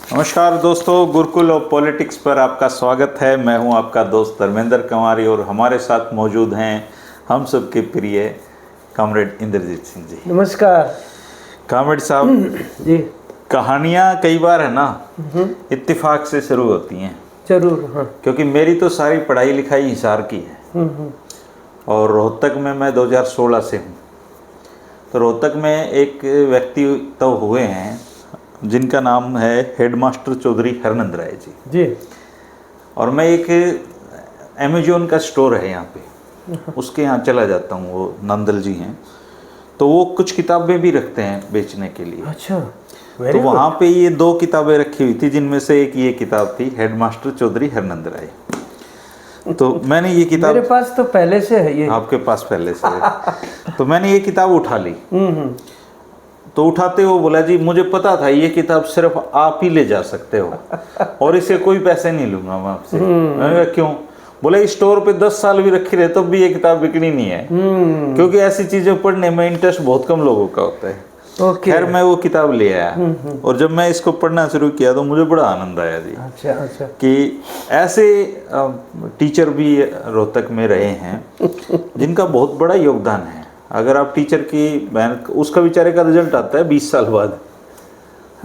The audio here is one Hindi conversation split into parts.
नमस्कार दोस्तों, गुरुकुल ऑफ पॉलिटिक्स पर आपका स्वागत है। मैं हूं आपका दोस्त धर्मेंद्र कंवारी और हमारे साथ मौजूद हैं हम सबके प्रिय कॉमरेड इंद्रजीत सिंह जी। नमस्कार कॉमरेड साहब जी। कहानियां कई बार है ना इत्तेफाक से शुरू होती हैं। जरूर। हाँ। क्योंकि मेरी तो सारी पढ़ाई लिखाई हिसार की है और रोहतक में मैं 2016 से हूँ। तो रोहतक में एक व्यक्ति तो हुए हैं जिनका नाम है हेडमास्टर चौधरी हरनंद राय जी। और मैं एक अमेजोन का स्टोर है यहाँ पे, उसके यहाँ चला जाता हूँ। वो नंदल जी हैं, तो वो कुछ किताबें भी रखते हैं बेचने के लिए। अच्छा। तो वहाँ पे ये 2 किताबें रखी हुई थी, जिनमें से एक ये किताब थी हेडमास्टर चौधरी हरनंद राय। तो मैंने ये किताब, मेरे पास तो पहले से है ये। आपके पास पहले से है। तो मैंने ये किताब उठा ली। तो उठाते हो बोला जी मुझे पता था ये किताब सिर्फ आप ही ले जा सकते हो और इसे कोई पैसे नहीं लूंगा मैं आपसे। मैंने कहा क्यों? बोले इस स्टोर पे 10 साल भी रखी रहे तब भी ये किताब बिकनी नहीं है, क्योंकि ऐसी चीजें पढ़ने में इंटरेस्ट बहुत कम लोगों का होता है। खैर मैं वो किताब ले आया और जब मैं इसको पढ़ना शुरू किया तो मुझे बड़ा आनंद आया जी। अच्छा। कि ऐसे टीचर भी रोहतक में रहे हैं जिनका बहुत बड़ा योगदान है। अगर आप टीचर की मेहनत, उसका बेचारे का रिजल्ट आता है 20 साल बाद।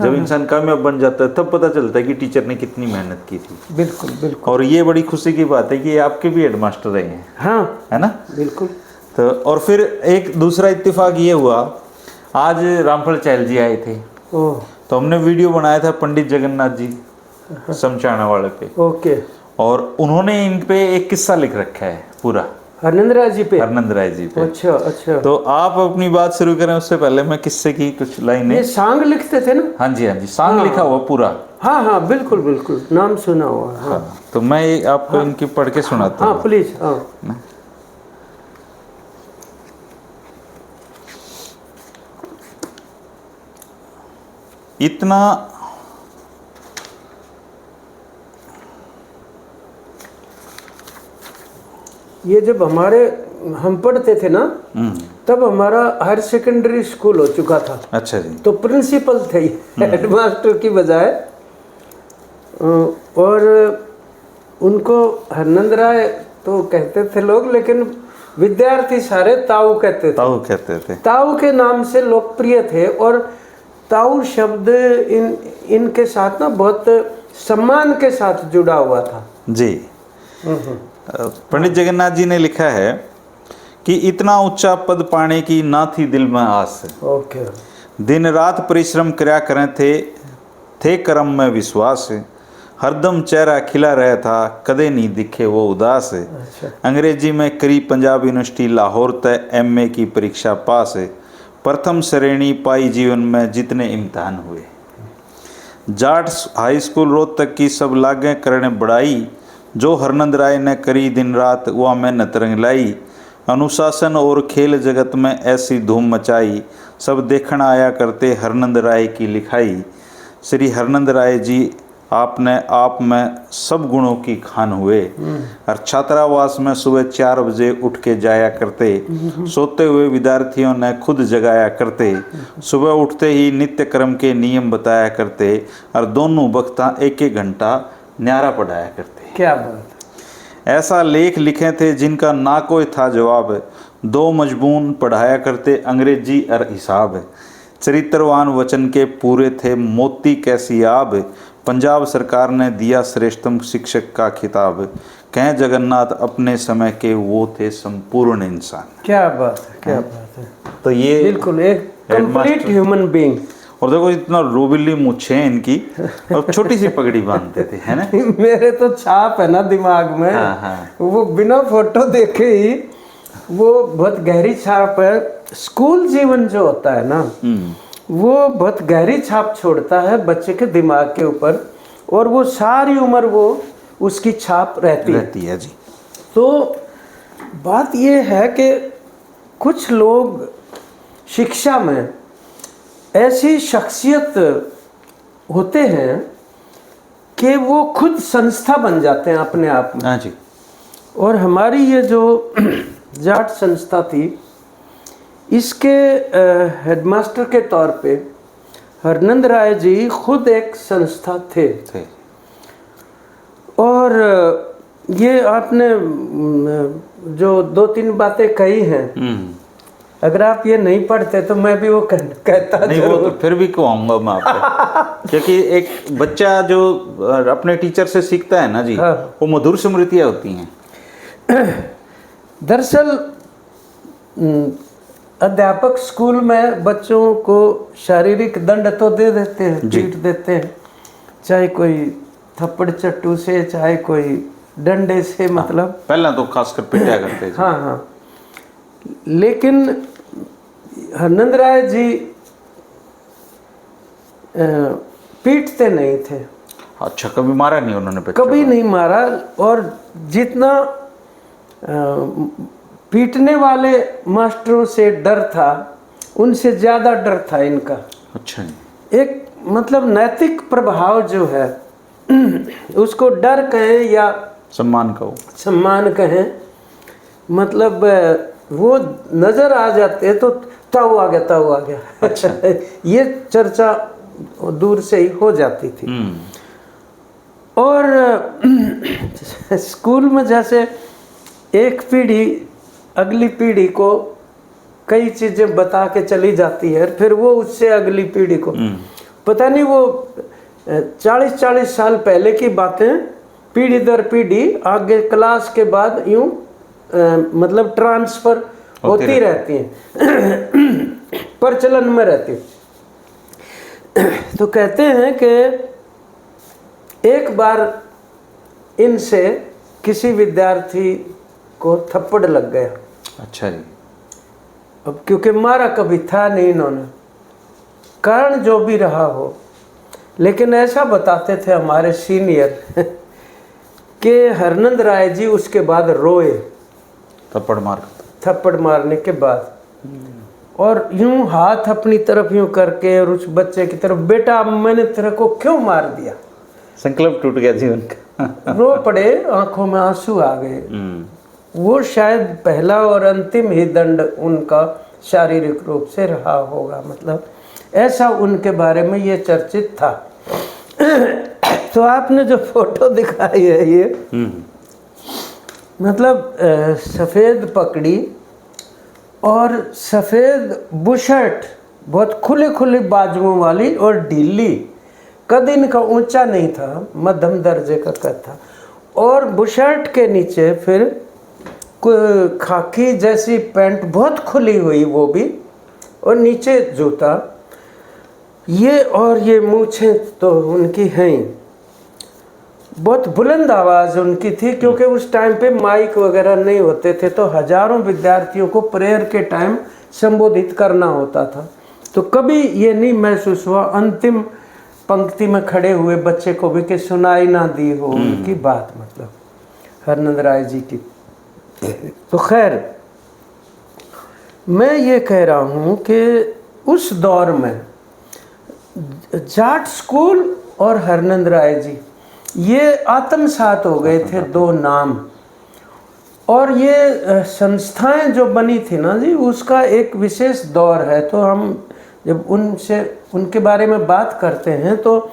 जब इंसान कामयाब बन जाता है तब पता चलता है कि टीचर ने कितनी मेहनत की थी। बिल्कुल बिल्कुल। और ये बड़ी खुशी की बात है कि आपके भी हेडमास्टर रहे हैं। हाँ, है ना? बिल्कुल। तो और फिर एक दूसरा इत्तेफाक ये हुआ, आज रामफल चहल जी आए थे। तो हमने वीडियो बनाया था पंडित जगन्नाथ जी समचाना वाले पे। ओके। और उन्होंने इन पे एक किस्सा लिख रखा है पूरा, हरनंद राय जी पे। हरनंद राय जी पे। अच्छा। तो आप अपनी बात शुरू करें उससे पहले मैं किस्से की कुछ लाइनें। ये सांग लिखते थे ना? हाँ जी सांग लिखा हुआ पूरा। हाँ, बिल्कुल नाम सुना हुआ। हाँ। तो मैं आपको इनकी पढ़ के सुनाता हूँ। हाँ प्लीज। हाँ। इतना ये जब हम पढ़ते थे ना, तब हमारा हायर सेकेंडरी स्कूल हो चुका था। अच्छा जी। तो प्रिंसिपल थे हेडमास्टर की बजाय। और उनको हरनंद राय तो कहते थे लोग, लेकिन विद्यार्थी सारे ताऊ कहते थे। ताऊ के नाम से लोकप्रिय थे। और ताऊ शब्द इनके साथ ना बहुत सम्मान के साथ जुड़ा हुआ था जी। पंडित जगन्नाथ जी ने लिखा है कि इतना ऊंचा पद पाने की ना थी दिल में आस। ओके। दिन रात परिश्रम करया करें थे कर्म में विश्वास। हरदम चेहरा खिला रहा था, कदे नहीं दिखे वो उदास। अच्छा। अंग्रेजी में करी पंजाब यूनिवर्सिटी लाहौर तय MA की परीक्षा पास। प्रथम श्रेणी पाई जीवन में जितने इम्तिहान हुए। जाट हाई स्कूल रोहतक की सब लागे करने बढ़ाई। जो हरनंद राय ने करी दिन रात वह मेहनत रंग लाई। अनुशासन और खेल जगत में ऐसी धूम मचाई। सब देखना आया करते हरनंद राय की लिखाई। श्री हरनंद राय जी आपने आप में सब गुणों की खान हुए। और छात्रावास में सुबह 4 बजे उठ के जाया करते। सोते हुए विद्यार्थियों ने खुद जगाया करते। सुबह उठते ही नित्य कर्म के नियम बताया करते और दोनों वक्ता 1-1 घंटा न्यारा पढ़ाया करते। क्या बात। ऐसा लेख लिखे थे जिनका ना कोई था जवाब। 2 मजबून पढ़ाया करते अंग्रेजी और हिसाब। चरित्रवान वचन के पूरे थे मोती कैसी आब। पंजाब सरकार ने दिया श्रेष्ठतम शिक्षक का खिताब। कहें जगन्नाथ अपने समय के वो थे संपूर्ण इंसान। क्या बात है। तो ये बिल्कुल एक कंप्लीट ह्यूमन बीइंग। और देखो इतना रोबिली मूछें हैं इनकी और छोटी सी पगड़ी बांधते थे, है ना? मेरे तो छाप है ना दिमाग में। हाँ। वो बिना फोटो देखे ही वो बहुत गहरी छाप है। स्कूल जीवन जो होता है ना, वो बहुत गहरी छाप छोड़ता है बच्चे के दिमाग के ऊपर, और वो सारी उम्र वो उसकी छाप रहती है जी। तो बात ये है कि कुछ लोग शिक्षा में ऐसी शख्सियत होते हैं कि वो खुद संस्था बन जाते हैं अपने आप में। हाँ जी। और हमारी ये जो जाट संस्था थी, इसके हेडमास्टर के तौर पे हरनंद राय जी खुद एक संस्था थे। और ये आपने जो 2-3 बातें कही हैं, अगर आप ये नहीं पढ़ते तो मैं भी वो कहता नहीं, वो तो फिर भी कहूँगा मैं आपको क्योंकि एक बच्चा जो अपने टीचर से सीखता है ना जी, हाँ। वो मधुर स्मृतियाँ होती हैं। दरअसल अध्यापक स्कूल में बच्चों को शारीरिक दंड तो दे देते हैं, पीट देते हैं, चाहे कोई थप्पड़ चट्टू से, चाहे कोई डंडे से, मतलब पहला तो खासकर पिटाया करते थे। हाँ हाँ। लेकिन हरनंद राय जी पीटते नहीं थे। अच्छा, कभी मारा नहीं उन्होंने बच्चों कभी को? नहीं मारा। और जितना पीटने वाले मास्टरों से डर था, उनसे ज़्यादा डर था इनका। अच्छा जी। एक मतलब नैतिक प्रभाव जो है, उसको डर कहें या सम्मान कहो, सम्मान कहें, मतलब वो नज़र आ जाते तो ताऊ आ गया, ताऊ आ गया। अच्छा। ये चर्चा दूर से ही हो जाती थी। और स्कूल में जैसे एक पीढ़ी अगली पीढ़ी को कई चीज़ें बता के चली जाती है, फिर वो उससे अगली पीढ़ी को, पता नहीं वो 40-40 साल पहले की बातें पीढ़ी दर पीढ़ी आगे क्लास के बाद यूं मतलब ट्रांसफर होती रहती हैं, प्रचलन में रहती। तो कहते हैं कि एक बार इनसे किसी विद्यार्थी को थप्पड़ लग गया। अच्छा जी। अब क्योंकि मारा कभी था नहीं इन्होंने, कारण जो भी रहा हो, लेकिन ऐसा बताते थे हमारे सीनियर कि हरनंद राय जी उसके बाद रोए, थप्पड़ मारने के बाद, और यूं हाथ अपनी तरफ यूं करके और उस बच्चे की तरफ, बेटा मैंने तेरे को क्यों मार दिया। संकल्प टूट गया जीवन का। रो पड़े, आंखों में आंसू आ गए। वो शायद पहला और अंतिम ही दंड उनका शारीरिक रूप से रहा होगा, मतलब ऐसा उनके बारे में ये चर्चित था। तो आपने जो फोटो दिखाई है ये, मतलब सफ़ेद पगड़ी और सफ़ेद बुशर्ट, बहुत खुली खुली बाजुओं वाली और ढीली, कद इनका ऊंचा नहीं था, मध्यम दर्जे का कद था, और बुशर्ट के नीचे फिर खाकी जैसी पैंट बहुत खुली हुई वो भी, और नीचे जूता, ये और ये मूछें तो उनकी हैं। बहुत बुलंद आवाज़ उनकी थी, क्योंकि उस टाइम पे माइक वगैरह नहीं होते थे, तो हजारों विद्यार्थियों को प्रेयर के टाइम संबोधित करना होता था। तो कभी ये नहीं महसूस हुआ अंतिम पंक्ति में खड़े हुए बच्चे को भी कि सुनाई ना दी हो उनकी बात, मतलब हरनंद राय जी की। तो खैर, मैं ये कह रहा हूँ कि उस दौर में जाट स्कूल और हरनंद राय जी, ये आत्मसात हो गए थे, दो नाम। और ये संस्थाएं जो बनी थी ना जी, उसका एक विशेष दौर है। तो हम जब उनके बारे में बात करते हैं तो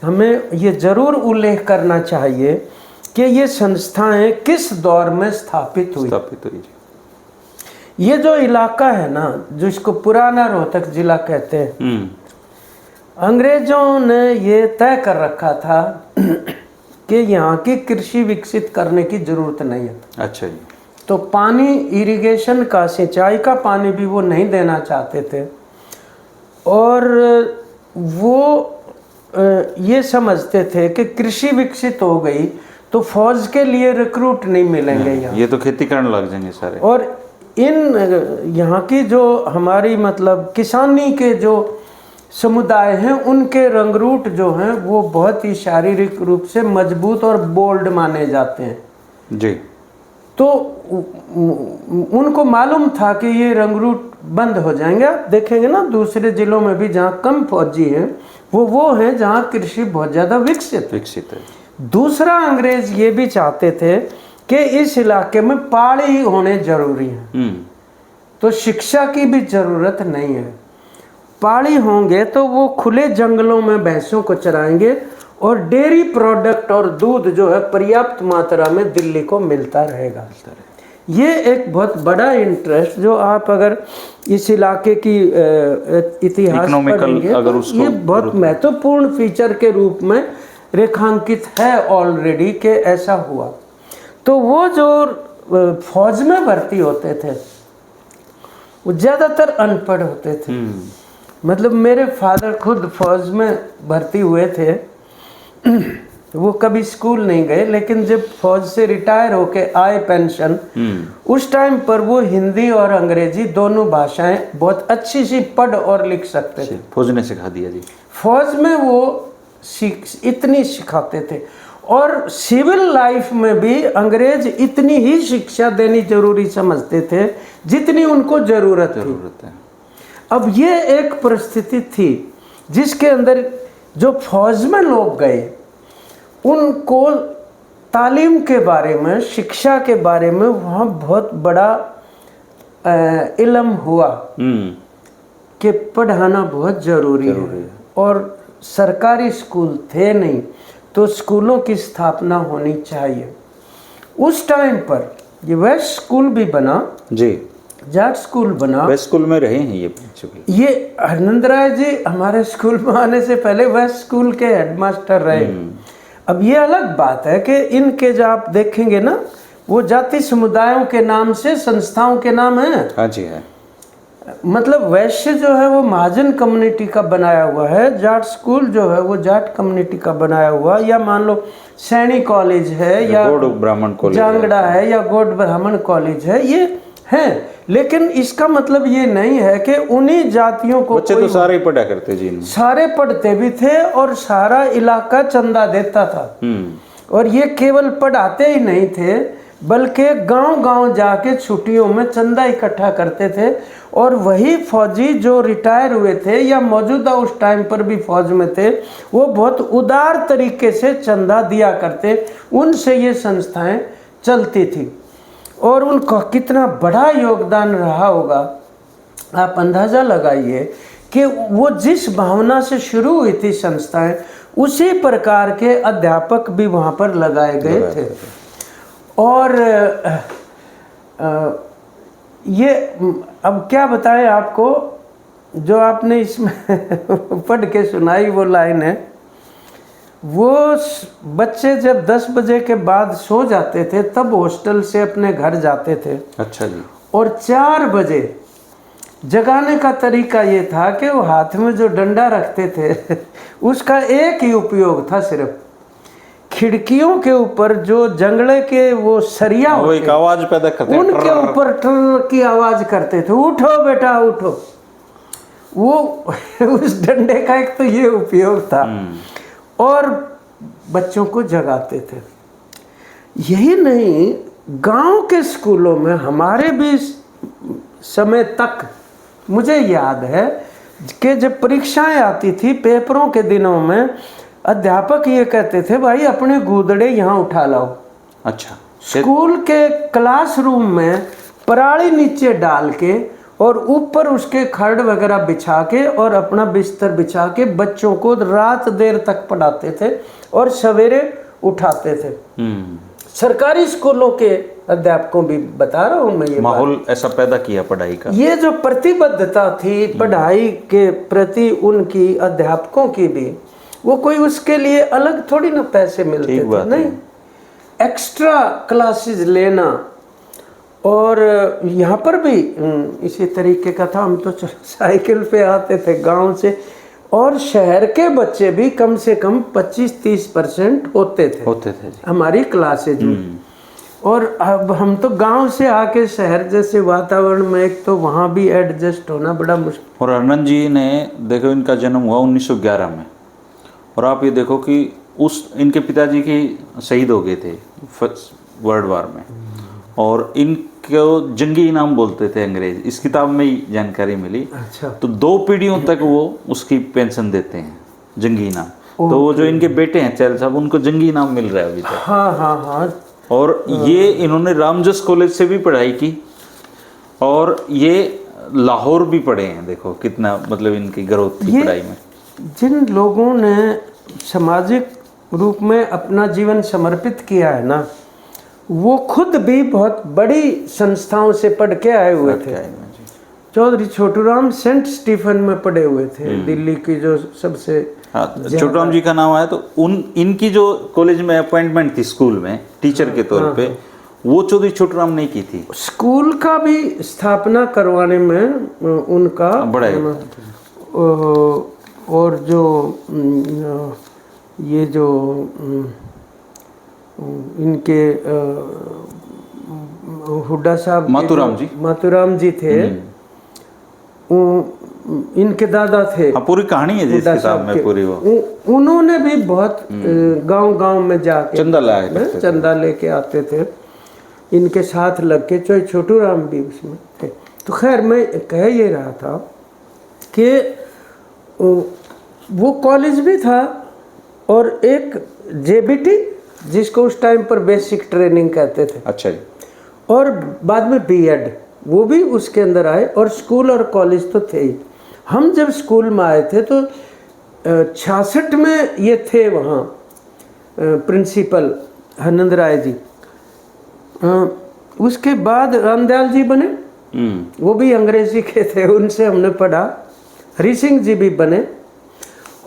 हमें ये ज़रूर उल्लेख करना चाहिए कि ये संस्थाएं किस दौर में स्थापित हुई। ये जो इलाका है ना, जिसको पुराना रोहतक जिला कहते हैं, अंग्रेजों ने ये तय कर रखा था कि यहाँ की कृषि विकसित करने की ज़रूरत नहीं है। अच्छा जी। तो पानी, इरिगेशन का, सिंचाई का पानी भी वो नहीं देना चाहते थे, और वो ये समझते थे कि कृषि विकसित हो गई तो फौज के लिए रिक्रूट नहीं मिलेंगे यहाँ, ये तो खेती करने लग जाएंगे सारे। और इन यहाँ की जो हमारी मतलब किसानी के जो समुदाय हैं, उनके रंगरूट जो हैं वो बहुत ही शारीरिक रूप से मजबूत और बोल्ड माने जाते हैं जी। तो उनको मालूम था कि ये रंगरूट बंद हो जाएंगे। आप देखेंगे ना दूसरे जिलों में भी जहाँ कम फौजी हैं, वो हैं जहाँ कृषि बहुत ज़्यादा विकसित है। दूसरा, अंग्रेज ये भी चाहते थे कि इस इलाके में पहाड़ी होने जरूरी है, तो शिक्षा की भी ज़रूरत नहीं है। पाड़ी होंगे तो वो खुले जंगलों में भैंसों को चराएंगे और डेयरी प्रोडक्ट और दूध जो है पर्याप्त मात्रा में दिल्ली को मिलता रहेगा। ये एक बहुत बड़ा इंटरेस्ट जो आप अगर इस इलाके की इतिहास पढ़ेंगे तो ये बहुत महत्वपूर्ण फीचर के रूप में रेखांकित है ऑलरेडी कि ऐसा हुआ। तो वो जो फौज में भर्ती होते थे वो ज़्यादातर अनपढ़ होते थे। मतलब मेरे फादर खुद फौज में भर्ती हुए थे, वो कभी स्कूल नहीं गए, लेकिन जब फौज से रिटायर होके आए पेंशन, उस टाइम पर वो हिंदी और अंग्रेजी दोनों भाषाएं बहुत अच्छी सी पढ़ और लिख सकते थे। फौज ने सिखा दिया जी। फौज में वो इतनी सिखाते थे और सिविल लाइफ में भी अंग्रेज इतनी ही शिक्षा देनी जरूरी समझते थे जितनी उनको जरूरत है। अब ये एक परिस्थिति थी जिसके अंदर जो फौज में लोग गए उनको तालीम के बारे में, शिक्षा के बारे में वहाँ बहुत बड़ा इल्म हुआ कि पढ़ाना बहुत ज़रूरी है। और सरकारी स्कूल थे नहीं तो स्कूलों की स्थापना होनी चाहिए। उस टाइम पर ये वेस्ट स्कूल भी बना जी, जाट स्कूल बना। वेस्ट स्कूल में रहे हैं ये आनंद राय जी हमारे स्कूल में आने से पहले वेस्ट स्कूल के हेडमास्टर रहे। अब ये अलग बात है कि इनके जो आप देखेंगे ना वो जाति समुदायों के नाम से संस्थाओं के नाम है। हाँ जी है। मतलब वैश्य जो है वो महाजन कम्युनिटी का बनाया हुआ है, जाट स्कूल जो है वो जाट कम्युनिटी का बनाया हुआ, या मान लो सैनी कॉलेज है या गौड़ ब्राह्मण कॉलेज जांगड़ा है या गौड़ ब्राह्मण कॉलेज है, ये है। लेकिन इसका मतलब ये नहीं है कि उन्हीं जातियों को बच्चे तो सारे ही पढ़ा करते जी, सारे पढ़ते भी थे और सारा इलाका चंदा देता था। और ये केवल पढ़ाते ही नहीं थे बल्कि गांव-गांव जाके छुट्टियों में चंदा इकट्ठा करते थे। और वही फौजी जो रिटायर हुए थे या मौजूदा उस टाइम पर भी फौज में थे वो बहुत उदार तरीके से चंदा दिया करते, उनसे ये संस्थाएं चलती थी। और उनका कितना बड़ा योगदान रहा होगा आप अंदाज़ा लगाइए कि वो जिस भावना से शुरू हुई थी संस्थाएं उसी प्रकार के अध्यापक भी वहाँ पर लगाए गए थे। और ये अब क्या बताएं आपको, जो आपने इसमें पढ़ के सुनाई वो लाइन है, वो बच्चे जब 10 बजे के बाद सो जाते थे तब हॉस्टल से अपने घर जाते थे। अच्छा जी। और 4 बजे जगाने का तरीका ये था कि वो हाथ में जो डंडा रखते थे उसका एक ही उपयोग था, सिर्फ खिड़कियों के ऊपर जो जंगले के वो सरिया वो एक आवाज पैदा करते थे, उनके ऊपर ट्र की आवाज करते थे, उठो बेटा उठो। वो उस डंडे का एक तो ये उपयोग था और बच्चों को जगाते थे। यही नहीं, गांव के स्कूलों में हमारे भी समय तक मुझे याद है कि जब परीक्षाएं आती थी पेपरों के दिनों में अध्यापक ये कहते थे भाई अपने गूदड़े यहाँ उठा लाओ। अच्छा। स्कूल के क्लासरूम में पराली नीचे डाल के और ऊपर उसके खड़ वगैरह बिछा के और अपना बिस्तर बिछा के बच्चों को रात देर तक पढ़ाते थे और सवेरे उठाते थे। सरकारी स्कूलों के अध्यापकों भी बता रहा हूँ मैं, ये माहौल ऐसा पैदा किया पढ़ाई का। ये जो प्रतिबद्धता थी पढ़ाई के प्रति उनकी अध्यापकों की भी, वो कोई उसके लिए अलग थोड़ी ना पैसे मिलते थे, नहीं, एक्स्ट्रा क्लासेस लेना। और यहाँ पर भी इसी तरीके का था। हम तो साइकिल पे आते थे गांव से, और शहर के बच्चे भी कम से कम 25-30% होते थे हमारी क्लासेज में। और अब हम तो गांव से आके शहर जैसे वातावरण में, एक तो वहाँ भी एडजस्ट होना बड़ा मुश्किल। और आनंद जी ने देखो, इनका जन्म हुआ 1911 में, और आप ये देखो कि उस इनके पिताजी की शहीद हो गए थे फर्स्ट वर्ल्ड वार में, और इनको जंगी इनाम बोलते थे अंग्रेज, इस किताब में ही जानकारी मिली। अच्छा। तो 2 पीढ़ियों तक वो उसकी पेंशन देते हैं, जंगी इनाम। तो वो जो इनके बेटे हैं चैल साहब, उनको जंगी इनाम मिल रहा है अभी तक। हाँ हाँ हाँ। और ये इन्होंने रामजस कॉलेज से भी पढ़ाई की, और ये लाहौर भी पढ़े हैं, देखो कितना मतलब इनकी ग्रोथ थी ये पढ़ाई में। जिन लोगों ने सामाजिक रूप में अपना जीवन समर्पित किया है ना, वो खुद भी बहुत बड़ी संस्थाओं से पढ़ के आए हुए थे। चौधरी छोटूराम सेंट स्टीफन में पढ़े हुए थे, दिल्ली की जो सबसे छोटूराम जी का नाम आया तो इनकी जो कॉलेज में अपॉइंटमेंट थी स्कूल में टीचर के तौर पे, वो चौधरी छोटूराम ने की थी। स्कूल का भी स्थापना करवाने में उनका बड़ा और जो ये जो इनके हुड्डा साहब मातूराम जी थे, इनके दादा थे। पूरी कहानी है जिस किताब में पूरी उन्होंने भी बहुत गांव-गांव में जाके चंदा लेके आते थे, इनके साथ लग के। छोटूराम भी उसमें थे। तो खैर मैं कह ये रहा था कि वो कॉलेज भी था और एक जेबीटी, जिसको उस टाइम पर बेसिक ट्रेनिंग कहते थे। अच्छा जी। और बाद में बीएड, वो भी उसके अंदर आए। और स्कूल और कॉलेज तो थे ही। हम जब स्कूल में आए थे तो 66 में ये थे वहाँ प्रिंसिपल आनंद राय जी। उसके बाद रामदयाल जी बने, वो भी अंग्रेजी के थे, उनसे हमने पढ़ा। हरि सिंह जी भी बने।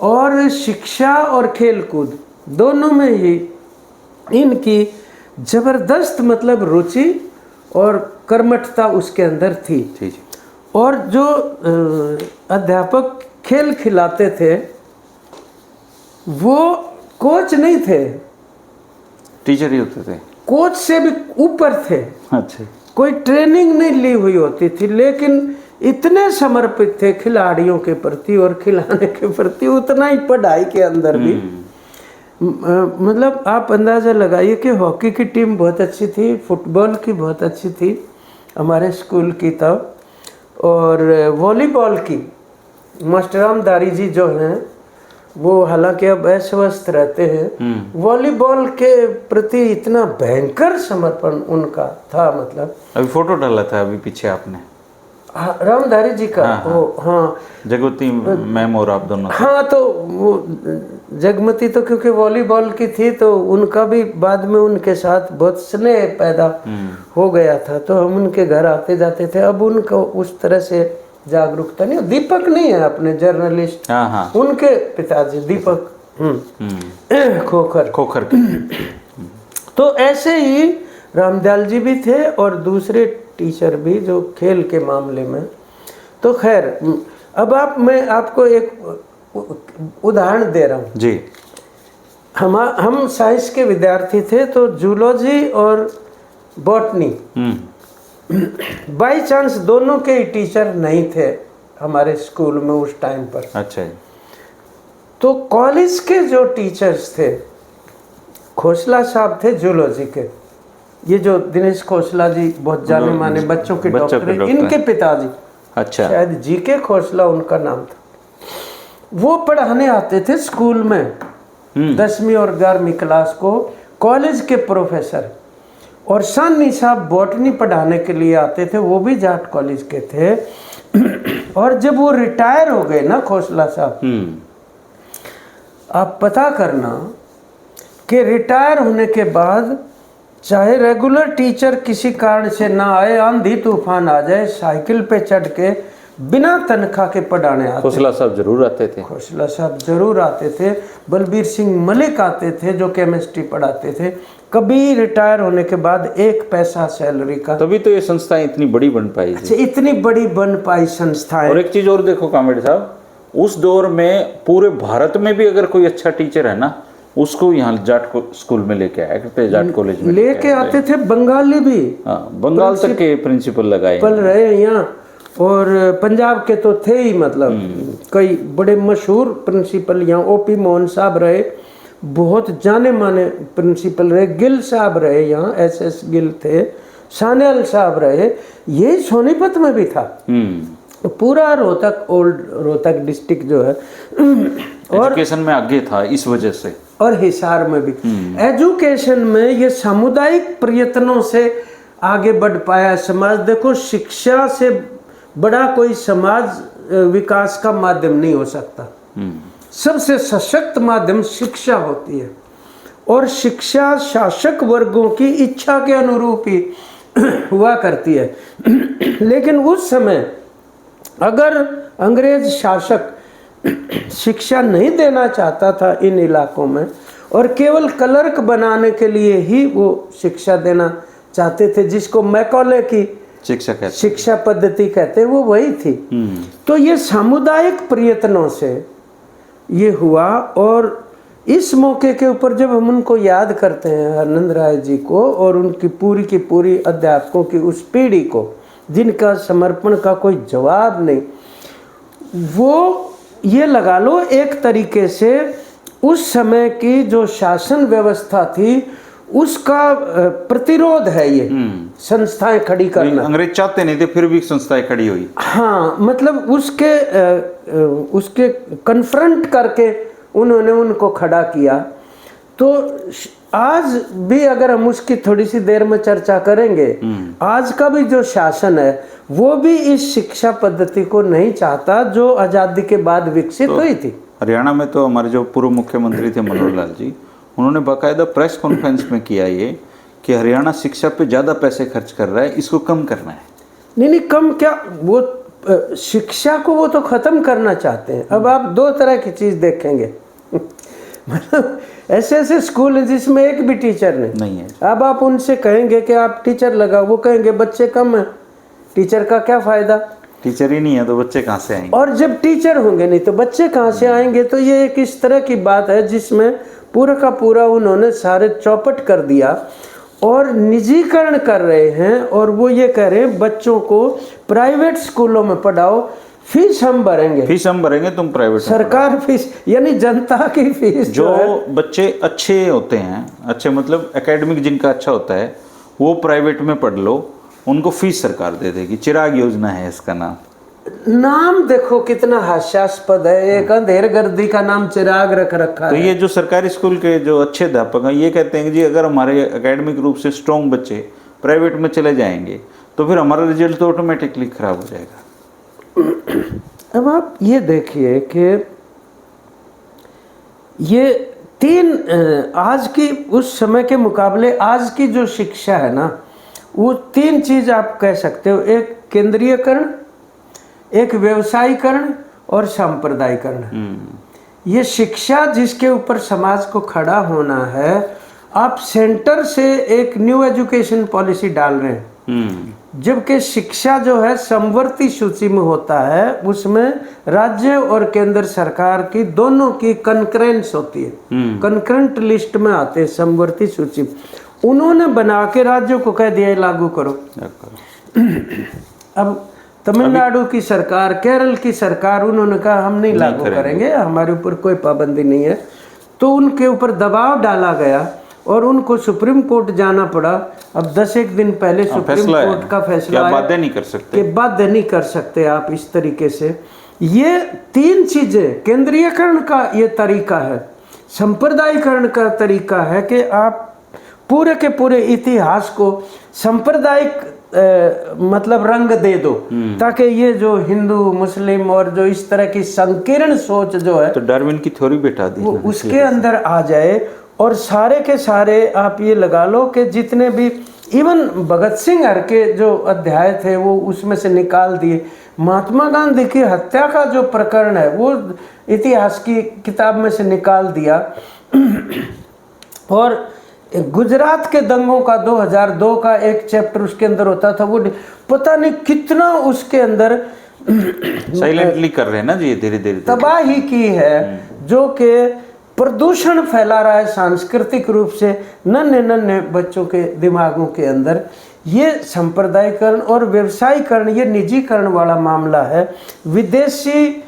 और शिक्षा और खेल कूद दोनों में ही इनकी जबरदस्त मतलब रुचि और कर्मठता उसके अंदर थी। और जो अध्यापक खेल खिलाते थे वो कोच नहीं थे, टीचर ही होते थे, कोच से भी ऊपर थे। अच्छा। कोई ट्रेनिंग नहीं ली हुई होती थी, लेकिन इतने समर्पित थे खिलाड़ियों के प्रति और खिलाने के प्रति, उतना ही पढ़ाई के अंदर भी। मतलब आप अंदाज़ा लगाइए कि हॉकी की टीम बहुत अच्छी थी, फुटबॉल की बहुत अच्छी थी हमारे स्कूल की तब, और वॉलीबॉल की मास्टर रामदारी जी जो हैं वो हालांकि अब अस्वस्थ रहते हैं, वॉलीबॉल के प्रति इतना भयंकर समर्पण उनका था। मतलब अभी फोटो डाला था अभी पीछे आपने, रामधारी जी का। हाँ, जगमती मैम और आप दोनों। हाँ, तो वो जगमती तो क्योंकि वॉलीबॉल की थी तो उनका भी बाद में उनके साथ बहुत स्नेह पैदा हो गया था, तो हम उनके घर आते जाते थे। अब उनको उस तरह से जागरूकता नहीं। दीपक नहीं है अपने जर्नलिस्ट, उनके पिताजी दीपक खोखर तो ऐसे ही रामदयाल जी भी थे और दूसरे टीचर भी जो खेल के मामले में। तो खैर अब मैं आपको एक उदाहरण दे रहा हूँ जी। हम साइंस के विद्यार्थी थे तो जूलॉजी और बॉटनी बाई चांस दोनों के ही टीचर नहीं थे हमारे स्कूल में उस टाइम पर। अच्छा। तो कॉलेज के जो टीचर्स थे, खोसला साहब थे जूलॉजी के, ये जो दिनेश खोसला जी बहुत जाने माने बच्चों के डॉक्टर, इनके पिताजी। अच्छा। शायद जीके खोसला उनका नाम था। वो पढ़ाने आते थे स्कूल में 10वीं और 11वीं क्लास को, कॉलेज के प्रोफेसर। और सानी साहब बॉटनी पढ़ाने के लिए आते थे, वो भी जाट कॉलेज के थे। और जब वो रिटायर हो गए ना खोसला साहब, आप पता करना कि रिटायर होने के बाद चाहे रेगुलर टीचर किसी कारण से ना आए, आंधी तूफान आ जाए, साइकिल पे चढ़ के बिना तनख्वाह के पढ़ाने आते। खोसला साहब जरूर आते थे। खोसला साहब जरूर आते थे। बलबीर सिंह मलिक आते थे जो केमिस्ट्री पढ़ाते थे। कभी रिटायर होने के बाद 1 पैसा सैलरी का। तभी तो ये संस्थाएं इतनी बड़ी बन पाई। अच्छा, इतनी बड़ी बन पाई संस्थाएं। और एक चीज और देखो कामेडी साहब, उस दौर में पूरे भारत में भी अगर कोई अच्छा टीचर है ना, उसको यहाँ जाट स्कूल में लेके आया करते, जाट कॉलेज में लेके आते थे। बंगाली भी, बंगाल तक के प्रिंसिपल लगाए पल रहे यहाँ। और पंजाब के तो थे ही, मतलब कई बड़े मशहूर प्रिंसिपल यहाँ। ओपी मोहन साहब रहे, बहुत जाने माने प्रिंसिपल रहे। गिल साहब रहे यहाँ, SS गिल थे। सान्याल साहब रहे। ये सोनीपत में भी था। पूरा रोहतक, ओल्ड रोहतक डिस्ट्रिक्ट जो है और एजुकेशन में आगे था इस वजह से। और हिसार में भी एजुकेशन में ये सामुदायिक प्रयत्नों से आगे बढ़ पाया समाज। देखो, शिक्षा से बड़ा कोई समाज विकास का माध्यम नहीं हो सकता। सबसे सशक्त माध्यम शिक्षा होती है और शिक्षा शासक वर्गों की इच्छा के अनुरूप ही हुआ करती है। लेकिन उस समय अगर अंग्रेज शासक शिक्षा नहीं देना चाहता था इन इलाकों में और केवल क्लर्क बनाने के लिए ही वो शिक्षा देना चाहते थे, जिसको मैकॉले की शिक्षा पद्धति कहते हैं, वो वही थी। तो ये सामुदायिक प्रयत्नों से ये हुआ। और इस मौके के ऊपर जब हम उनको याद करते हैं, आनंद राय जी को और उनकी पूरी की पूरी अध्यापकों की उस पीढ़ी को जिनका समर्पण का कोई जवाब नहीं, वो ये लगा लो एक तरीके से उस समय की जो शासन व्यवस्था थी उसका प्रतिरोध है ये संस्थाएं खड़ी करना। अंग्रेज चाहते नहीं थे, फिर भी संस्थाएं खड़ी हुई। हाँ, मतलब उसके कन्फ्रंट करके उन्होंने उनको खड़ा किया। तो आज भी अगर हम उसकी थोड़ी सी देर में चर्चा करेंगे, आज का भी जो शासन है वो भी इस शिक्षा पद्धति को नहीं चाहता जो आज़ादी के बाद विकसित हुई थी। हरियाणा में तो हमारे जो पूर्व मुख्यमंत्री थे मनोहर लाल जी, उन्होंने बाकायदा प्रेस कॉन्फ्रेंस में किया ये कि हरियाणा शिक्षा पे ज़्यादा पैसे खर्च कर रहा है, इसको कम करना है। नहीं कम क्या, वो शिक्षा को वो तो ख़त्म करना चाहते हैं। अब आप दो तरह की चीज़ देखेंगे मतलब ऐसे ऐसे स्कूल हैं जिसमें एक भी टीचर नहीं है। अब आप उनसे कहेंगे कि आप टीचर लगाओ, वो कहेंगे बच्चे कम हैं, टीचर का क्या फ़ायदा, टीचर ही नहीं है तो बच्चे कहाँ से आएंगे, और जब टीचर होंगे नहीं तो बच्चे कहाँ से आएंगे। तो ये एक इस तरह की बात है जिसमें पूरा का पूरा उन्होंने सारे चौपट कर दिया और निजीकरण कर रहे हैं। और वो ये कह रहे हैं बच्चों को प्राइवेट स्कूलों में पढ़ाओ, फीस हम भरेंगे, तुम प्राइवेट सरकार फीस, यानी जनता की फीस। जो बच्चे अच्छे होते हैं, अच्छे मतलब एकेडमिक जिनका अच्छा होता है, वो प्राइवेट में पढ़ लो, उनको फीस सरकार दे देगी। चिराग योजना है इसका नाम देखो कितना हास्यास्पद है, एक अंधेर गर्दी का नाम चिराग रख रखा है। तो ये जो सरकारी स्कूल के जो अच्छे अध्यापक हैं ये कहते हैं कि जी अगर हमारे एकेडमिक रूप से स्ट्रॉन्ग बच्चे प्राइवेट में चले जाएंगे तो फिर हमारा रिजल्ट तो ऑटोमेटिकली खराब हो जाएगा। अब आप ये देखिए कि ये तीन आज की उस समय के मुकाबले आज की जो शिक्षा है ना, वो तीन चीज आप कह सकते हो, एक केंद्रीयकरण, एक व्यवसायीकरण और सांप्रदायिकरण। ये शिक्षा जिसके ऊपर समाज को खड़ा होना है, आप सेंटर से एक न्यू एजुकेशन पॉलिसी डाल रहे हैं, जबकि शिक्षा जो है समवर्ती सूची में होता है, उसमें राज्य और केंद्र सरकार की दोनों की कंकरेंस होती है, कंकरेंट लिस्ट में आते हैं समवर्ती सूची। उन्होंने बना के राज्यों को कह दिया लागू करो। अब तमिलनाडु की सरकार, केरल की सरकार, उन्होंने कहा हम नहीं लागू करेंगे, हमारे ऊपर कोई पाबंदी नहीं है। तो उनके ऊपर दबाव डाला गया और उनको सुप्रीम कोर्ट जाना पड़ा। अब 10 दिन पहले सुप्रीम कोर्ट का फैसला है, बाध्य नहीं कर सकते, बाध्य नहीं कर सकते आप इस तरीके से। ये तीन चीजें, केंद्रीयकरण का ये तरीका है, सांप्रदायिकरण का तरीका है कि आप पूरे के पूरे इतिहास को सांप्रदायिक मतलब रंग दे दो, ताकि ये जो हिंदू मुस्लिम और जो इस तरह की संकीर्ण सोच जो है, तो डार्विन की थ्योरी बैठा दी, वो उसके अंदर आ जाए। और सारे के सारे आप ये लगा लो कि जितने भी इवन भगत सिंह हर के जो अध्याय थे वो उसमें से निकाल दिए। महात्मा गांधी की हत्या का जो प्रकरण है वो इतिहास की किताब में से निकाल दिया। और गुजरात के दंगों का 2002 का एक चैप्टर उसके अंदर होता था, वो पता नहीं कितना उसके अंदर साइलेंटली कर रहे हैं ना जी, धीरे धीरे तबाही की है, जो कि प्रदूषण फैला रहा है सांस्कृतिक रूप से नन्हे नन्हे बच्चों के दिमागों के अंदर। ये सांप्रदायिकरण और व्यवसायीकरण, ये निजीकरण वाला मामला है। विदेशी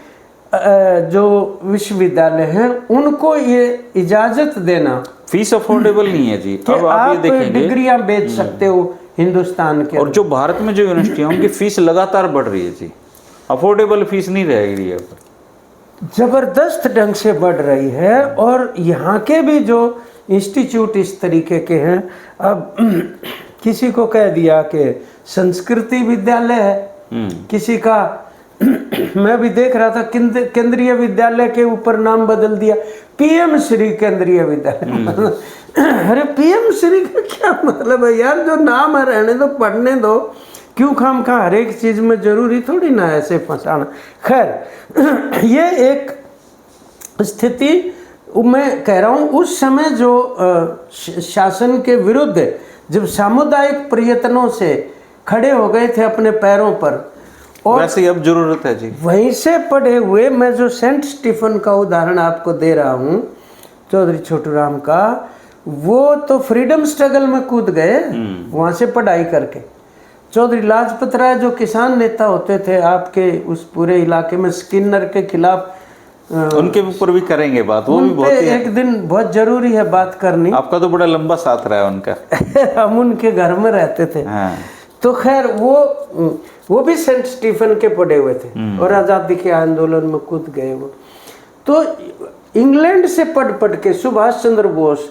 जो विश्वविद्यालय हैं उनको ये इजाजत देना, फीस अफोर्डेबल नहीं है जी। अब आप ये देखेंगे डिग्रियां बेच सकते हो हिंदुस्तान के, और जो भारत में जो यूनिवर्सिटियां उनकी फीस लगातार बढ़ रही है जी, अफोर्डेबल फीस नहीं रह रही है, जबरदस्त ढंग से बढ़ रही है। और यहाँ के भी जो इंस्टीट्यूट इस तरीके के हैं, अब किसी को कह दिया कि संस्कृति विद्यालय है, किसी का मैं भी देख रहा था केंद्रीय विद्यालय के ऊपर नाम बदल दिया, पीएम श्री केंद्रीय विद्यालय। अरे पीएम श्री का क्या मतलब है यार, जो नाम है रहने दो, पढ़ने दो, क्यों खामखा हर एक चीज में जरूरी थोड़ी ना ऐसे फंसाना। खैर ये एक स्थिति मैं कह रहा हूँ, उस समय जो शासन के विरुद्ध जब सामुदायिक प्रयत्नों से खड़े हो गए थे अपने पैरों पर, और वैसे अब जरूरत है जी वहीं से पढ़े हुए, मैं जो सेंट स्टीफन का उदाहरण आपको दे रहा हूँ चौधरी छोटूराम का, वो तो फ्रीडम स्ट्रगल में कूद गए वहां से पढ़ाई करके। चौधरी लाजपत राय जो किसान नेता होते थे आपके उस पूरे इलाके में, स्किनर के खिलाफ, उनके ऊपर भी करेंगे बात, वो भी बहुत ही एक दिन बहुत जरूरी है बात करनी। आपका तो बड़ा लंबा साथ रहा है उनका। हम उनके घर में रहते थे। हाँ। तो खैर वो भी सेंट स्टीफन के पढ़े हुए थे और आज़ादी के आंदोलन में कूद गए वो। तो इंग्लैंड से पढ़ के सुभाष चंद्र बोस,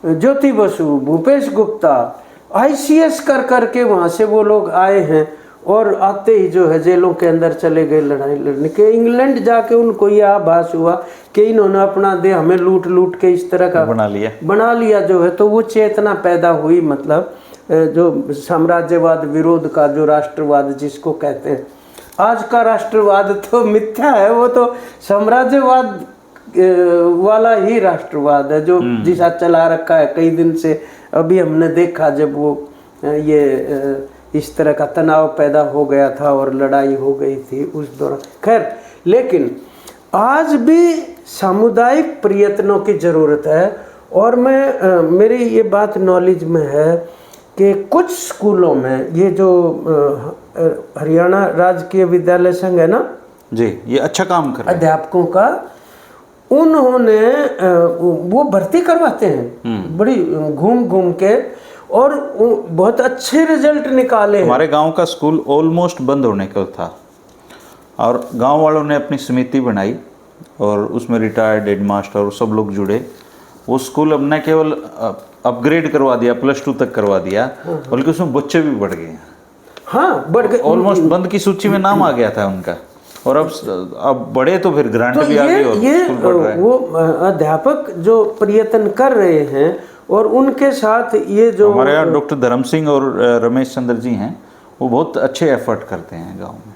ज्योति बसु, भूपेश गुप्ता, आईसीएस कर के वहाँ से वो लोग आए हैं, और आते ही जो है जेलों के अंदर चले गए लड़ाई लड़ने के। इंग्लैंड जाके उनको यह आभास हुआ कि इन्होंने अपना दे हमें लूट के इस तरह का बना लिया जो है, तो वो चेतना पैदा हुई, मतलब जो साम्राज्यवाद विरोध का जो राष्ट्रवाद जिसको कहते हैं। आज का राष्ट्रवाद तो मिथ्या है, वो तो साम्राज्यवाद वाला ही राष्ट्रवाद है जो जिसा चला रखा है कई दिन से। अभी हमने देखा जब वो ये इस तरह का तनाव पैदा हो गया था और लड़ाई हो गई थी उस दौरान। खैर, लेकिन आज भी सामुदायिक प्रयत्नों की जरूरत है। और मैं मेरी ये बात नॉलेज में है कि कुछ स्कूलों में ये जो हरियाणा राजकीय विद्यालय संघ है ना जी, ये अच्छा काम कर रहे हैं अध्यापकों का, उन्होंने वो भर्ती करवाते हैं बड़ी घूम के, और बहुत अच्छे रिजल्ट निकाले। हमारे गांव का स्कूल ऑलमोस्ट बंद होने को था, और गांव वालों ने अपनी समिति बनाई और उसमें रिटायर्ड हेडमास्टर सब लोग जुड़े। वो स्कूल अब न केवल अपग्रेड करवा दिया, +2 तक करवा दिया, बल्कि उसमें बच्चे भी बढ़ गए। हाँ, बढ़ गए, ऑलमोस्ट बंद की सूची में नाम आ गया था उनका। और अब बड़े तो फिर ग्रांट भी आ गई और स्कूल बढ़ रहा है। वो अध्यापक जो प्रयत्न कर रहे हैं, और उनके साथ ये जो हमारे यहाँ डॉक्टर धर्म सिंह और रमेश चंद्र जी हैं, वो बहुत अच्छे एफर्ट करते हैं गांव में।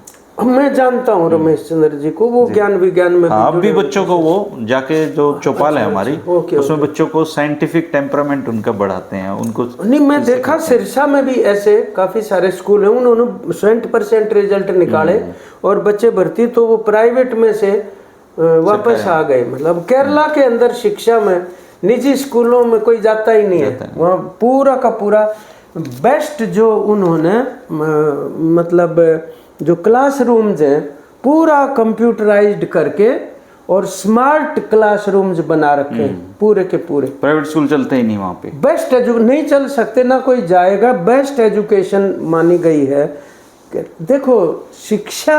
मैं जानता हूँ रमेश चंद्र जी को, वो ज्ञान विज्ञान में अब भी बच्चों को वो जाके जो चौपाल है हमारी, उसमें बच्चों को साइंटिफिक टेम्परामेंट उनका बढ़ाते हैं उनको। नहीं, मैं देखा सिरसा में भी ऐसे काफी सारे स्कूल हैं, उन्होंने 100% रिजल्ट निकाले और बच्चे भर्ती तो वो प्राइवेट में से वापस आ गए। मतलब केरला के अंदर शिक्षा में निजी स्कूलों में कोई जाता ही नहीं है, वहाँ पूरा का पूरा बेस्ट जो उन्होंने मतलब जो क्लासरूम्स हैं पूरा कंप्यूटराइज्ड करके और स्मार्ट क्लासरूम्स बना रखे हैं पूरे के पूरे। प्राइवेट स्कूल चलते ही नहीं वहाँ पे, बेस्ट नहीं चल सकते, ना कोई जाएगा। बेस्ट एजुकेशन मानी गई है। देखो, शिक्षा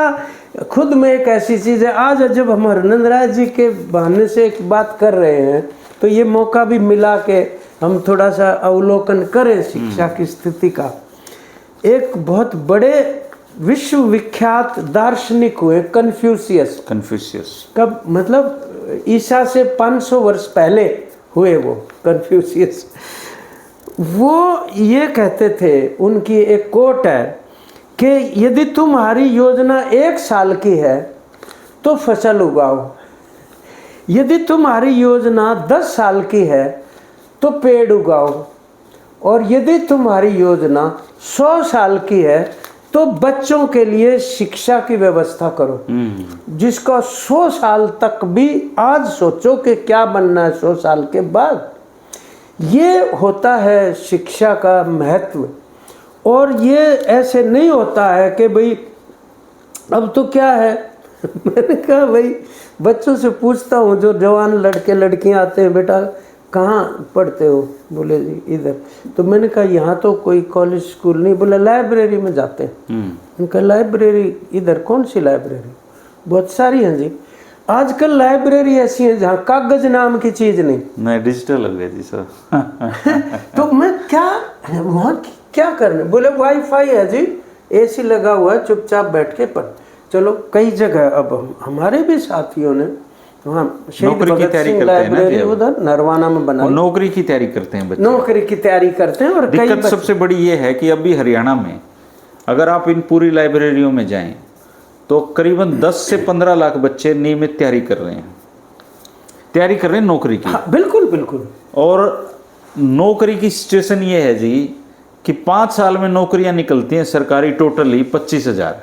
खुद में एक ऐसी चीज है। आज जब हम हरनंद राय जी के बहाने से एक बात कर रहे हैं तो ये मौका भी मिला के हम थोड़ा सा अवलोकन करें शिक्षा की स्थिति का। एक बहुत बड़े विश्व विख्यात दार्शनिक हुए कन्फ्यूशियस। कब? मतलब ईसा से 500 वर्ष पहले हुए वो कन्फ्यूशियस। वो ये कहते थे, उनकी एक कोट है कि यदि तुम्हारी योजना 1 साल की है तो फसल उगाओ, यदि तुम्हारी योजना 10 साल की है तो पेड़ उगाओ, और यदि तुम्हारी योजना 100 साल की है तो बच्चों के लिए शिक्षा की व्यवस्था करो। जिसका 100 साल तक भी आज सोचो कि क्या बनना है 100 साल के बाद। ये होता है शिक्षा का महत्व। और ये ऐसे नहीं होता है कि भाई अब तो क्या है मैंने कहा भाई बच्चों से पूछता हूँ, जो जवान लड़के लड़कियाँ आते हैं, बेटा कहाँ पढ़ते हो? बोले जी इधर। तो मैंने कहा यहाँ तो कोई कॉलेज स्कूल नहीं। बोला लाइब्रेरी में जाते हैं। उनका लाइब्रेरी इधर? कौन सी लाइब्रेरी? बहुत सारी हैं जी। आजकल लाइब्रेरी ऐसी है जहाँ कागज नाम की चीज नहीं, डिजिटल हो गया जी सर। तो मैं क्या वहाँ क्या करने? बोले वाईफाई है जी, एसी लगा हुआ है, चुपचाप बैठ के पढ़। चलो कई जगह अब हमारे भी साथियों ने वहाँ शहीद नौकरी की भगत तैयारी सिंह करते हैं ना लाइब्रेरी जी अब। उधर नरवाना में वो बनाई, नौकरी की तैयारी करते हैं बच्चे। नौकरी की तैयारी करते हैं। और कई दिक्कत सबसे बड़ी ये है कि अभी हरियाणा में अगर आप इन पूरी लाइब्रेरियों में जाएं तो करीबन 10 से 15 लाख बच्चे नियमित तैयारी कर रहे हैं नौकरी की। हाँ, बिल्कुल बिल्कुल। और नौकरी की सिचुएशन ये है जी कि 5 साल में नौकरियां निकलती हैं सरकारी टोटली 25,000।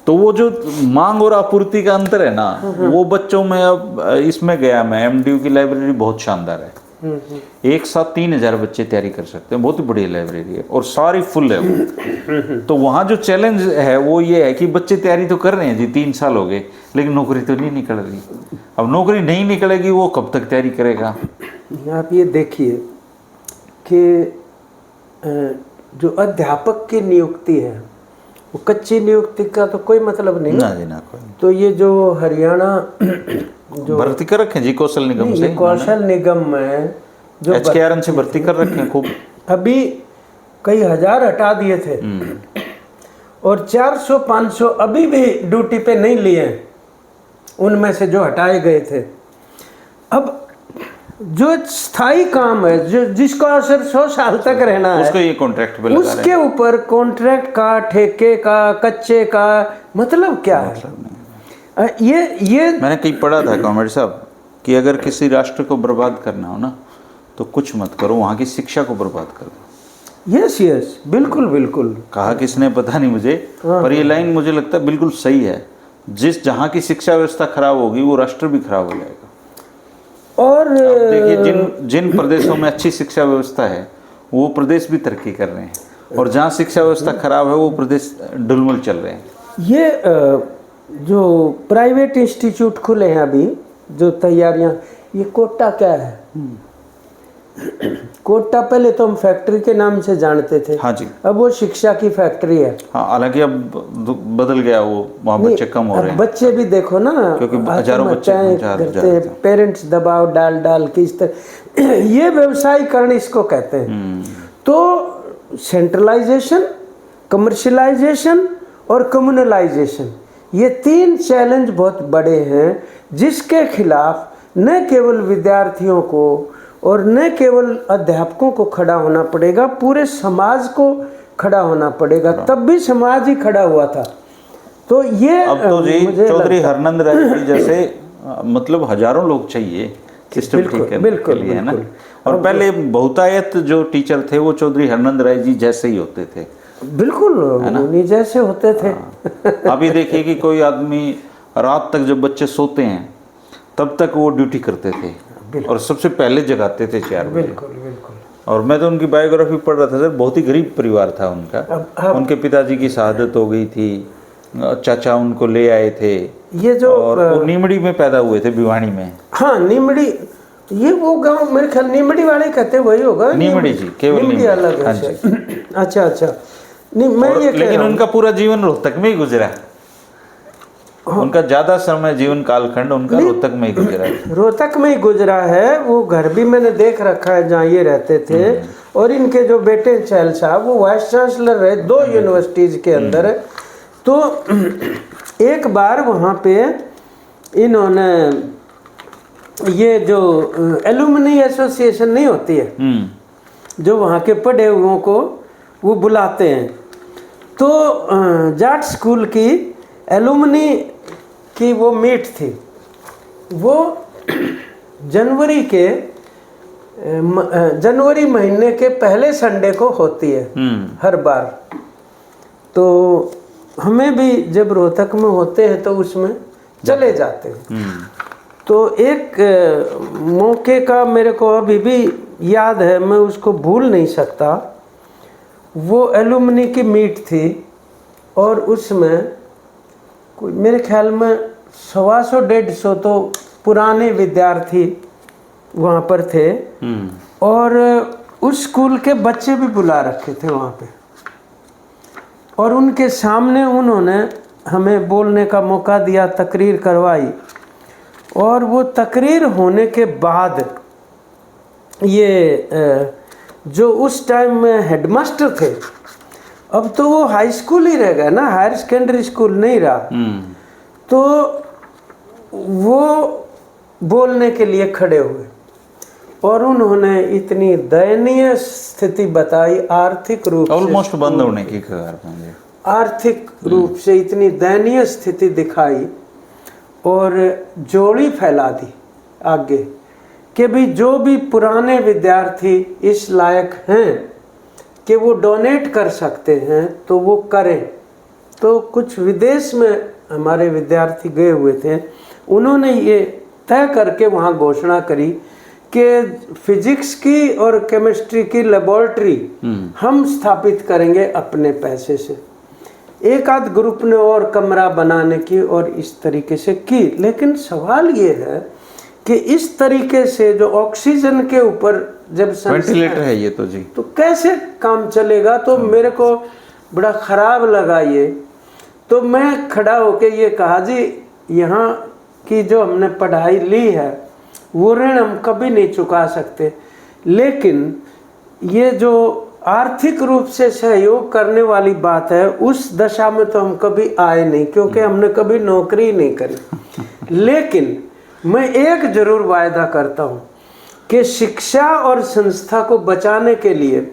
तो वो जो मांग और आपूर्ति का अंतर है ना, वो बच्चों में अब इसमें गया मैं, एमडीयू की लाइब्रेरी बहुत शानदार है। एक साथ 3,000 बच्चे तैयारी कर सकते हैं, बहुत ही बढ़िया लाइब्रेरी है और सारी फुल है वो। तो वहाँ जो चैलेंज है वो ये है कि बच्चे तैयारी तो कर रहे हैं जी, 3 साल हो गए, लेकिन नौकरी तो नहीं निकल रही। अब नौकरी नहीं निकलेगी, वो कब तक तैयारी करेगा? आप ये देखिए कि जो अध्यापक की नियुक्ति है वो कच्ची नियुक्ति का तो कोई मतलब नहीं ना जी ना कोई। तो ये जो हरियाणा जो भर्ती कर रखे जी कौशल निगम से, कौशल निगम में जो HKRN से भर्ती कर रखे हैं खूब। अभी कई हजार हटा दिए थे और 400-500 अभी भी ड्यूटी पे नहीं लिए हैं, उनमें से जो हटाए गए थे। अब जो स्थायी काम है, जो जिसको असर 100 साल तक रहना है, उसको ये कॉन्ट्रैक्ट पे लगा रहे हैं। उसके ऊपर कॉन्ट्रैक्ट का, ठेके का, कच्चे का मतलब क्या है? ये मैंने कहीं पढ़ा था कॉमरेड साहब कि अगर किसी राष्ट्र को बर्बाद करना हो ना तो कुछ मत करो, वहाँ की शिक्षा को बर्बाद करो। यस यस, बिल्कुल बिल्कुल। कहा किसने पता नहीं मुझे, पर ये लाइन मुझे लगता है बिल्कुल सही है। जहाँ की शिक्षा व्यवस्था खराब होगी वो राष्ट्र भी खराब हो जाएगा। और देखिए जिन प्रदेशों में अच्छी शिक्षा व्यवस्था है वो प्रदेश भी तरक्की कर रहे हैं, और जहाँ शिक्षा व्यवस्था खराब है वो प्रदेश डुलमुल चल रहे हैं। ये जो प्राइवेट इंस्टीट्यूट खुले हैं अभी, जो तैयारियां, ये कोटा क्या है? कोटा पहले तो हम फैक्ट्री के नाम से जानते थे, हाँ जी, अब वो शिक्षा की फैक्ट्री है। हाँ, हालांकि अब बदल गया वो, वहाँ बच्चे कम हो रहे हैं। बच्चे भी देखो ना, क्योंकि हजारों बच्चे करते हैं, पेरेंट्स दबाव डाल डाल के इस तरह ये व्यवसायीकरण इसको कहते हैं। तो सेंट्रलाइजेशन, कमर्शलाइजेशन और कम्युनलाइजेशन, ये 3 चैलेंज बहुत बड़े हैं जिसके खिलाफ न केवल विद्यार्थियों को और न केवल अध्यापकों को खड़ा होना पड़ेगा, पूरे समाज को खड़ा होना पड़ेगा। तब भी समाज ही खड़ा हुआ था। तो ये अब तो जी चौधरी हरनंद राय जी जैसे मतलब हजारों लोग चाहिए सिस्टम ठीक करने के लिए, है ना। और पहले बहुतायत जो टीचर थे वो चौधरी हरनंद राय जी जैसे ही होते थे, बिल्कुल उन्हीं जैसे होते थे। अभी देखिए कि कोई आदमी रात तक जब बच्चे सोते हैं तब तक वो ड्यूटी करते थे और सबसे पहले जगाते थे 4 बजे। बिल्कुल बिल्कुल। और मैं तो उनकी बायोग्राफी पढ़ रहा था सर, बहुत ही गरीब परिवार था उनका। उनके पिताजी की शहादत हो गई थी, चाचा उनको ले आए थे, ये जो और वो नीमड़ी में पैदा हुए थे, भिवानी में। हाँ, नीमड़ी, ये वो गांव मेरे ख्याल नीमड़ी वाले कहते हैं, वही होगा। नीमड़ी जी, केवल नीमड़ी अलग है। अच्छा अच्छा, नहीं मैं ये लेकिन उनका पूरा जीवन रोहतक में ही गुजरा। उनका ज्यादा समय जीवन कालखंड उनका रोहतक में ही गुजरा है। रोहतक में ही गुजरा है। वो घर भी मैंने देख रखा है जहाँ ये रहते थे। और इनके जो बेटे चहल साहब, वो वाइस चांसलर रहे 2 यूनिवर्सिटीज के अंदर। तो एक बार वहाँ पे इन्होंने ये जो एलुमनी एसोसिएशन नहीं होती है, जो वहाँ के पढ़े हुओं को वो बुलाते हैं, तो जाट स्कूल की एलुमनी की वो मीट थी। वो जनवरी महीने के पहले संडे को होती है हर बार। तो हमें भी जब रोहतक में होते हैं तो उसमें चले जाते हैं। तो एक मौके का मेरे को अभी भी याद है, मैं उसको भूल नहीं सकता। वो एलुमनी की मीट थी और उसमें कोई मेरे ख्याल में 125-150 तो पुराने विद्यार्थी वहाँ पर थे। और उस स्कूल के बच्चे भी बुला रखे थे वहाँ पे, और उनके सामने उन्होंने हमें बोलने का मौका दिया, तकरीर करवाई। और वो तकरीर होने के बाद ये जो उस टाइम में हेडमास्टर थे, अब तो वो हाई स्कूल ही रह गया ना, हायर सेकेंडरी स्कूल नहीं रहा। तो वो बोलने के लिए खड़े हुए और उन्होंने इतनी दयनीय स्थिति बताई, आर्थिक रूप ऑलमोस्ट बंद होने की कगार पर, आर्थिक रूप से इतनी दयनीय स्थिति दिखाई और जोड़ी फैला दी आगे कि भी जो भी पुराने विद्यार्थी इस लायक हैं कि वो डोनेट कर सकते हैं तो वो करें। तो कुछ विदेश में हमारे विद्यार्थी गए हुए थे, उन्होंने ये तय करके वहाँ घोषणा करी कि फिजिक्स की और केमिस्ट्री की लेबोरेटरी हम स्थापित करेंगे अपने पैसे से। एक आध ग्रुप ने और कमरा बनाने की और इस तरीके से की। लेकिन सवाल ये है कि इस तरीके से जो ऑक्सीजन के ऊपर जब वेंटिलेटर है ये तो कैसे काम चलेगा। तो मेरे को बड़ा खराब लगा ये। तो मैं खड़ा होके ये कहा, जी यहाँ की जो हमने पढ़ाई ली है वो ऋण हम कभी नहीं चुका सकते, लेकिन ये जो आर्थिक रूप से सहयोग करने वाली बात है उस दशा में तो हम कभी आए नहीं, क्योंकि हमने कभी नौकरी नहीं करी। लेकिन मैं एक जरूर वायदा करता हूँ कि शिक्षा और संस्था को बचाने के लिए,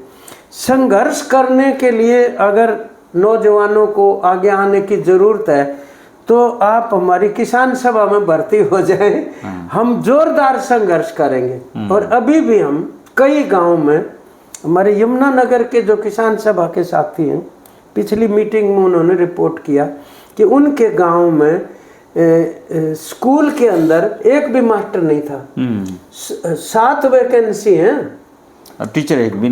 संघर्ष करने के लिए अगर नौजवानों को आगे आने की जरूरत है तो आप हमारी किसान सभा में भर्ती हो जाएं। हम जोरदार संघर्ष करेंगे। और अभी भी हम कई गांव में, हमारे यमुनानगर के जो किसान सभा के साथी हैं, पिछली मीटिंग में उन्होंने रिपोर्ट किया कि उनके गांव में स्कूल के अंदर एक भी मास्टर नहीं था। 7 वैकेंसी हैं, टीचर एक भी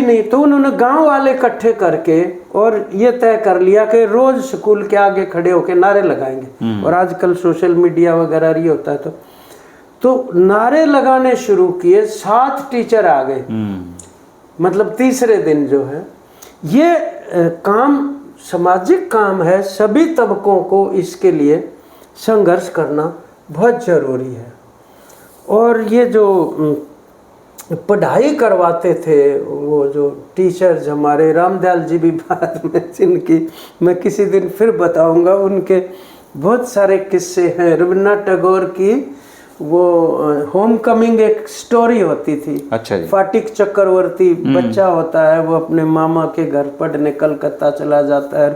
नहीं। तो उन्होंने गांव वाले इकट्ठे करके और ये तय कर लिया कि रोज स्कूल के आगे खड़े होकर नारे लगाएंगे। और आजकल सोशल मीडिया वगैरह ये होता है तो नारे लगाने शुरू किए। 7 टीचर आ गए, मतलब तीसरे दिन जो है ये काम सामाजिक काम है। सभी तबकों को इसके लिए संघर्ष करना बहुत जरूरी है। और ये जो पढ़ाई करवाते थे वो जो टीचर्स हमारे, रामदयाल जी भी बाद में, जिनकी मैं किसी दिन फिर बताऊंगा, उनके बहुत सारे किस्से हैं। रविन्द्रनाथ टैगोर की वो होम कमिंग एक स्टोरी होती थी। अच्छा जी। फाटिक चक्रवर्ती बच्चा होता है, वो अपने मामा के घर पढ़ने कलकत्ता चला जाता है,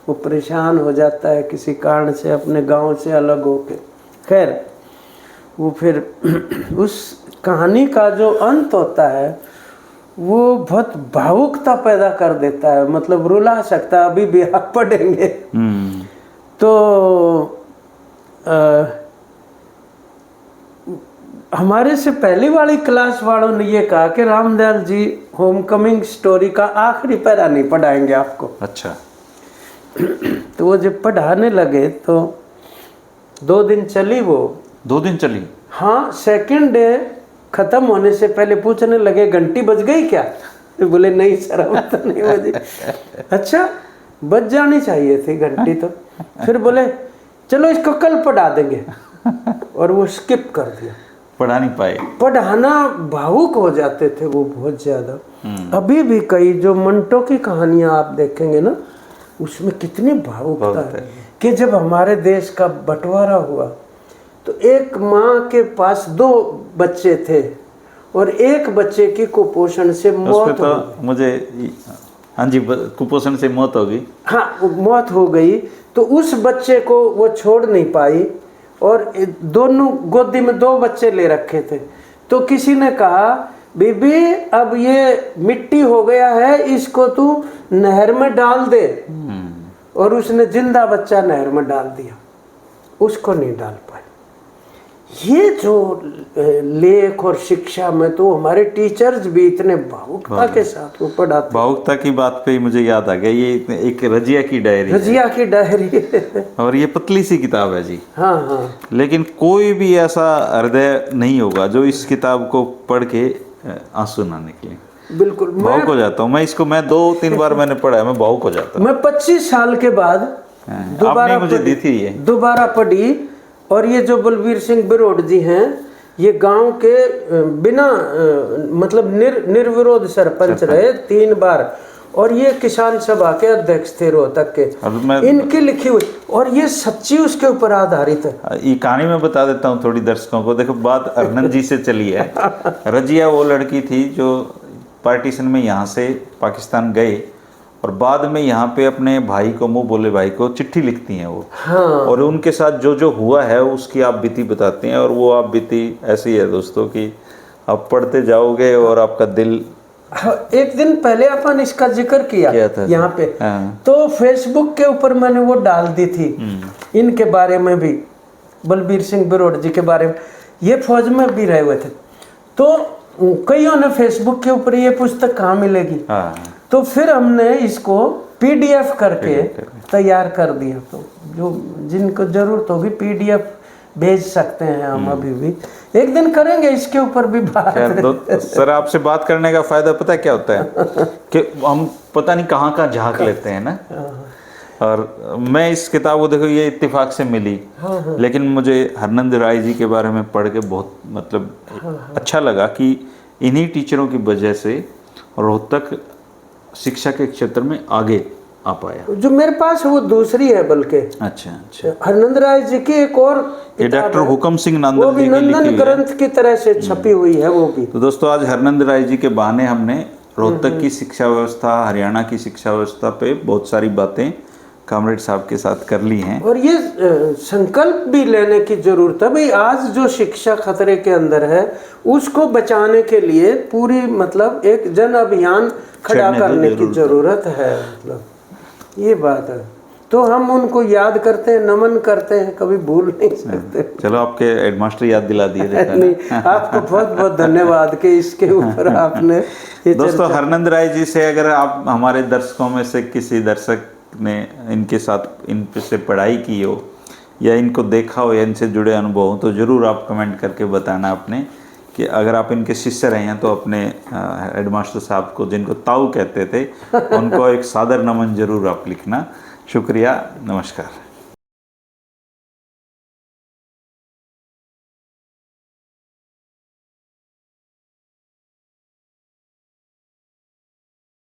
वो परेशान हो जाता है किसी कारण से अपने गांव से अलग होके। खैर वो फिर उस कहानी का जो अंत होता है वो बहुत भावुकता पैदा कर देता है, मतलब रुला सकता है। अभी भी आप पढ़ेंगे तो हमारे से पहली वाली क्लास वालों ने ये कहा कि रामदयाल जी होम कमिंग स्टोरी का आखिरी पैरा नहीं पढ़ाएंगे आपको। अच्छा। तो वो जब पढ़ाने लगे तो 2 दिन चली वो। 2 दिन चली? हाँ, सेकंड डे खत्म होने से पहले पूछने लगे घंटी बज गई क्या? बोले नहीं सर, अब तो नहीं बजी। अच्छा, बज जानी चाहिए थी घंटी तो। फिर बोले चलो इसको कल पढ़ा देंगे, और वो स्किप कर दिया, पढ़ा नहीं पाए। पढ़ाना भावुक हो जाते थे वो बहुत ज्यादा। अभी भी कई जो मंटो की कहानियां आप देखेंगे ना, उसमें कितनी भावुकता है कि जब हमारे देश का बंटवारा हुआ तो एक माँ के पास 2 बच्चे थे और एक बच्चे की कुपोषण से मौत हो गई। मुझे हाँ जी, कुपोषण से मौत हो गई। हाँ, मौत हो गई। तो उस बच्चे को वो छोड़ नहीं पाई और दोनों गोदी में 2 बच्चे ले रखे थे। तो किसी ने कहा बीबी अब ये मिट्टी हो गया है, इसको तू नहर में डाल दे। और उसने जिंदा बच्चा नहर में डाल दिया, उसको नहीं डाल पाए। ये जो लेख और शिक्षा में तो हमारे टीचर्स भी इतने भावुकता के साथ वो पढ़ाते। भावुकता की बात पे ही मुझे याद आ गया, ये एक रजिया की डायरी। रजिया की डायरी और ये पतली सी किताब है जी। हाँ हाँ। लेकिन कोई भी ऐसा हृदय नहीं होगा जो इस किताब को पढ़ के आंसू ना निकले। बिल्कुल भावुक हो जाता हूँ मैं। इसको मैं 2-3 बार मैंने पढ़ा है, मैं भावुक हो जाता हूँ। मैं 25 साल के बाद दोबारा मुझे दी थी ये, दोबारा पढ़ी। और ये जो बलबीर सिंह बिरोड जी हैं, ये गांव के बिना मतलब निर्विरोध सरपंच रहे 3 बार। और ये किसान सभा के अध्यक्ष थे रोहतक के, और मैं इनकी लिखी हुई, और ये सच्ची उसके ऊपर आधारित है। ये कहानी मैं बता देता हूँ थोड़ी दर्शकों को। देखो, बात अरनंद जी से चली है। रजिया वो लड़की थी जो पार्टीशन में यहाँ से पाकिस्तान गए और बाद में यहाँ पे अपने भाई को, मुँह बोले भाई को चिट्ठी लिखती हैं वो। हाँ। और उनके साथ जो जो हुआ है उसकी आप बीती बताते हैं, और वो आप बीती ऐसी है दोस्तों कि आप पढ़ते जाओगे और आपका दिल। हाँ, एक दिन पहले अपन इसका जिक्र किया था यहाँ पे। हाँ। तो फेसबुक के ऊपर मैंने वो डाल दी थी इनके बारे में भी, बलबीर सिंह बिरोड़ जी के बारे में। ये फौज में भी रहे हुए थे, तो कईयों ने फेसबुक के ऊपर ये पुस्तक कहाँ मिलेगी। हाँ। तो फिर हमने इसको PDF करके तैयार कर दिया। तो जो जिनको जरूरत होगी PDF भेज सकते हैं हम अभी भी। एक दिन करेंगे इसके ऊपर भी बात। सर, आपसे बात करने का फायदा पता है क्या होता है कि हम पता नहीं कहाँ कहाँ झांक लेते हैं ना। और मैं इस किताब को, देखो, ये इत्तेफाक से मिली, लेकिन मुझे हरनंद राय जी के बारे में पढ़ के बहुत मतलब अच्छा लगा कि इन्हीं टीचरों की वजह से रोहतक शिक्षा के क्षेत्र में आगे आ पाया। जो मेरे पास वो दूसरी है बल्कि। अच्छा। हरनंद राय जी की एक और ये डॉक्टर हुकम सिंह वो नंदन भी जी की नंदन लिखी ग्रंथ की तरह से छपी हुई है वो भी। तो दोस्तों, आज हरनंद राय जी के बहाने हमने रोहतक की शिक्षा व्यवस्था, हरियाणा की शिक्षा व्यवस्था पे बहुत सारी बातें कामरेड साहब के साथ कर ली हैं। और ये संकल्प भी लेने की जरूरत है भाई, आज जो शिक्षा खतरे के अंदर है उसको बचाने के लिए पूरी मतलब एक जन अभियान खड़ा करने की जरूरत है। मतलब ये बात है। तो हम उनको याद करते हैं, नमन करते हैं, कभी भूल नहीं सकते। चलो, आपके हेडमास्टर याद दिला दिए। नहीं, आपको बहुत बहुत धन्यवाद कि इसके ऊपर आपने ये दोस्तों, हरनंद राय जी से अगर आप, हमारे दर्शकों में से किसी दर्शक ने इनके साथ इनसे पढ़ाई की हो या इनको देखा हो या इनसे जुड़े अनुभव हो, तो ज़रूर आप कमेंट करके बताना अपने कि अगर आप इनके शिष्य रहे हैं तो अपने हेडमास्टर साहब को, जिनको ताऊ कहते थे, उनको एक सादर नमन जरूर आप लिखना। शुक्रिया, नमस्कार।